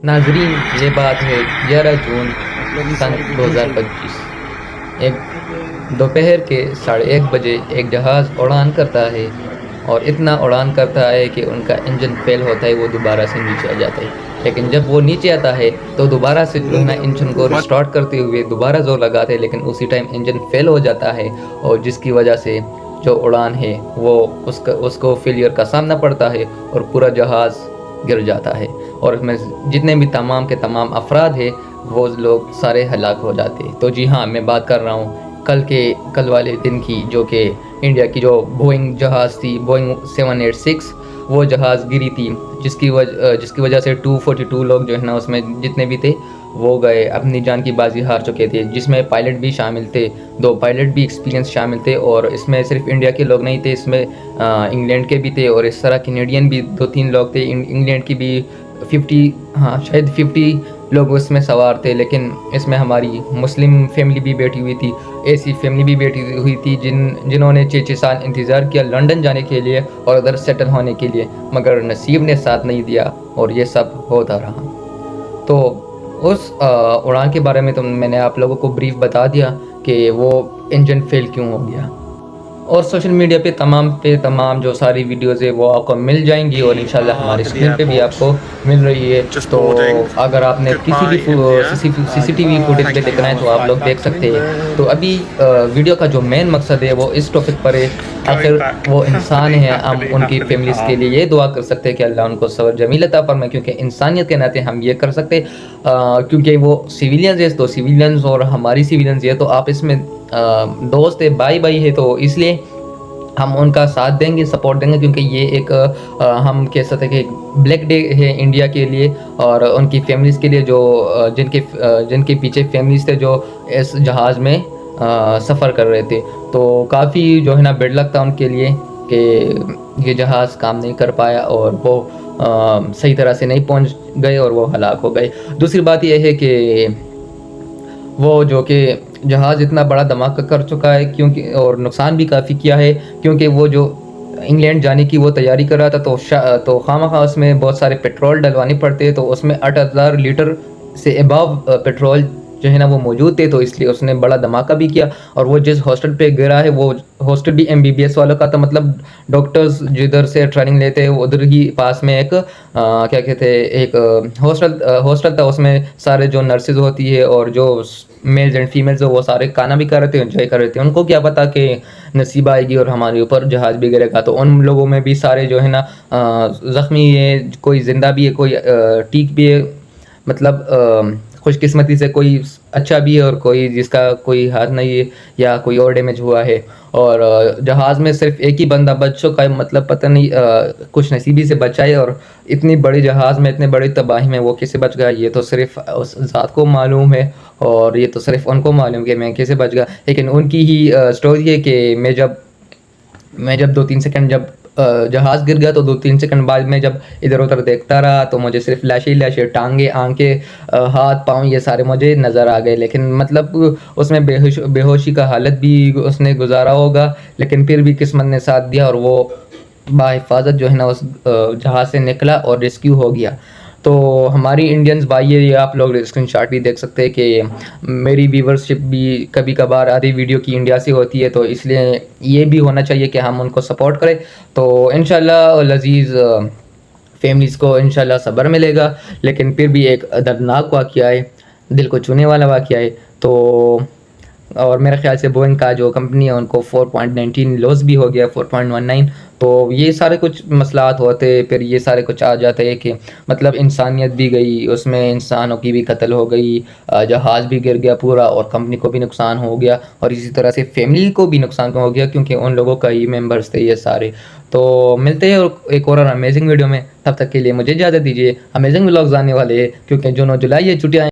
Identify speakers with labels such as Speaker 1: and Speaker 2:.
Speaker 1: ناظرین، یہ بات ہے 11 جون سن 2025۔ ایک دوپہر کے 1:30 بجے ایک جہاز اڑان کرتا ہے، اور اتنا اڑان کرتا ہے کہ ان کا انجن فیل ہوتا ہے، وہ دوبارہ سے نیچے آ جاتا ہے۔ لیکن جب وہ نیچے آتا ہے تو دوبارہ سے جو ہے نا انجن کو ریسٹارٹ کرتے ہوئے دوبارہ زور لگاتے ہیں، لیکن اسی ٹائم انجن فیل ہو جاتا ہے، اور جس کی وجہ سے جو اڑان ہے وہ اس کو فیلئر کا سامنا پڑتا ہے، اور پورا جہاز گر جاتا ہے، اور اس میں جتنے بھی تمام کے تمام افراد ہیں وہ لوگ سارے ہلاک ہو جاتے ہیں۔ تو جی ہاں، میں بات کر رہا ہوں کل والے دن کی، جو کہ انڈیا کی جو بوئنگ جہاز تھی، بوئنگ 786، وہ جہاز گری تھی، جس کی وجہ سے 242 لوگ جو ہے نا اس میں جتنے بھی تھے وہ گئے، اپنی جان کی بازی ہار چکے تھے، جس میں پائلٹ بھی شامل تھے، 2 پائلٹ بھی ایکسپیرینس شامل تھے، اور اس میں صرف انڈیا کے لوگ نہیں تھے، اس میں انگلینڈ کے بھی تھے، اور اس طرح کینیڈین بھی 2-3 لوگ تھے، انگلینڈ کی بھی 50 لوگ اس میں سوار تھے۔ لیکن اس میں ہماری مسلم فیملی بھی بیٹھی ہوئی تھی، ایسی فیملی بھی بیٹھی ہوئی تھی جنہوں نے 6 سال انتظار کیا لنڈن جانے کے لیے اور ادھر سیٹل ہونے کے لیے، مگر نصیب نے ساتھ نہیں دیا، اور یہ سب ہوتا رہا۔ تو اس اڑان کے بارے میں تو میں نے آپ لوگوں کو بریف بتا دیا کہ وہ انجن فیل کیوں ہو گیا، اور سوشل میڈیا پہ تمام جو ساری ویڈیوز ہے وہ آپ کو مل جائیں گی، اور انشاءاللہ ہماری اسکرین پہ بھی آپ کو مل رہی ہے۔ تو اگر آپ نے کسی بھی CCTV فوٹیج پہ دیکھنا ہے تو آپ لوگ دیکھ سکتے ہیں۔ تو ابھی ویڈیو کا جو مین مقصد ہے وہ اس ٹاپک پر ہے، آخر وہ انسان ہیں، ہم ان کی فیملیز کے لیے یہ دعا کر سکتے ہیں کہ اللہ ان کو صبر جمیل عطا فرمائے، کیونکہ انسانیت کے ناطے ہم یہ کر سکتے، کیونکہ وہ سیویلینز ہیں، تو سیویلینز اور ہماری سیویلینز یہ تو آپس میں دوست ہے، بھائی ہے، تو اس لیے ہم ان کا ساتھ دیں گے، سپورٹ دیں گے، کیونکہ یہ ایک ہم کہہ سکتے ہیں کہ بلیک ڈے ہے انڈیا کے لیے اور ان کی فیملیز کے لیے، جو جن کے پیچھے فیملیز تھے جو اس جہاز میں سفر کر رہے تھے۔ تو کافی جو ہے نا بیڈ لک تھا ان کے لیے کہ یہ جہاز کام نہیں کر پایا، اور وہ صحیح طرح سے نہیں پہنچ گئے، اور وہ ہلاک ہو گئے۔ دوسری بات یہ ہے کہ وہ جو کہ جہاز اتنا بڑا دھماکہ کر چکا ہے، کیونکہ اور نقصان بھی کافی کیا ہے، کیونکہ وہ جو انگلینڈ جانے کی وہ تیاری کر رہا تھا، تو خواہ اس میں بہت سارے پیٹرول ڈلوانے پڑتے، تو اس میں 8,000 لیٹر سے اباو پیٹرول جو ہے نا وہ موجود تھے، تو اس لیے اس نے بڑا دھماکہ بھی کیا، اور وہ جس ہاسٹل پہ گرا ہے وہ ہاسٹل بھی MBBS والوں کا تھا، مطلب ڈاکٹرز جدھر سے ٹریننگ لیتے ہیں ادھر ہی پاس میں ایک کیا کہتے ہیں ایک ہاسٹل تھا، اس میں سارے جو نرسز ہوتی ہے اور جو میلز اینڈ فیمیلز وہ سارے کھانا بھی کر رہے تھے، انجوائے کر رہے تھے۔ ان کو کیا پتا کہ نصیب آئے گی اور ہمارے اوپر جہاز بھی گرے گا، تو ان لوگوں میں بھی سارے جو ہے نا زخمی ہے، کوئی زندہ بھی ہے، کوئی ٹھیک بھی ہے، مطلب خوش قسمتی سے کوئی اچھا بھی ہے، اور کوئی جس کا کوئی ہاتھ نہیں ہے یا کوئی اور ڈیمیج ہوا ہے، اور جہاز میں صرف ایک ہی بندہ بچ چکا ہے، مطلب پتہ نہیں کچھ نصیبی سے بچا ہے، اور اتنی بڑی جہاز میں اتنے بڑی تباہی میں وہ کیسے بچ گیا یہ تو صرف اس ذات کو معلوم ہے، اور یہ تو صرف ان کو معلوم کہ میں کیسے بچ گیا۔ لیکن ان کی ہی سٹوری ہے کہ میں جب 2-3 سیکنڈ جب جہاز گر گیا، تو 2-3 سیکنڈ بعد میں جب ادھر ادھر دیکھتا رہا تو مجھے صرف لاشیں ٹانگیں، آنکھیں، ہاتھ پاؤں یہ سارے مجھے نظر آ گئے، لیکن مطلب اس میں بے ہوشی کا حالت بھی اس نے گزارا ہوگا، لیکن پھر بھی قسمت نے ساتھ دیا، اور وہ بحفاظت جو ہے نا اس جہاز سے نکلا اور ریسکیو ہو گیا۔ تو ہماری انڈینز بھائی، یہ آپ لوگ اسکرین شاٹ بھی دیکھ سکتے ہیں کہ میری ویورشپ بھی کبھی کبھار آدھی ویڈیو کی انڈیا سے ہوتی ہے، تو اس لیے یہ بھی ہونا چاہیے کہ ہم ان کو سپورٹ کریں۔ تو انشاءاللہ لذیذ فیملیز کو انشاءاللہ صبر ملے گا، لیکن پھر بھی ایک دردناک واقعہ ہے، دل کو چھونے والا واقعہ ہے۔ تو اور میرے خیال سے بوئنگ کا جو کمپنی ہے ان کو 4.19 لاس بھی ہو گیا، 4.19۔ تو یہ سارے کچھ مسئلات ہوتے، پھر یہ سارے کچھ آ جاتے ہیں کہ مطلب انسانیت بھی گئی، اس میں انسانوں کی بھی قتل ہو گئی، جہاز بھی گر گیا پورا، اور کمپنی کو بھی نقصان ہو گیا، اور اسی طرح سے فیملی کو بھی نقصان ہو گیا، کیونکہ ان لوگوں کا ہی ممبرس تھے یہ سارے۔ تو ملتے ہیں ایک اور امیزنگ ویڈیو میں، تب تک کے لیے مجھے اجازت دیجیے۔ امیزنگ ولاگز آنے والے ہیں، کیونکہ جون و جولائی یہ چھٹیاں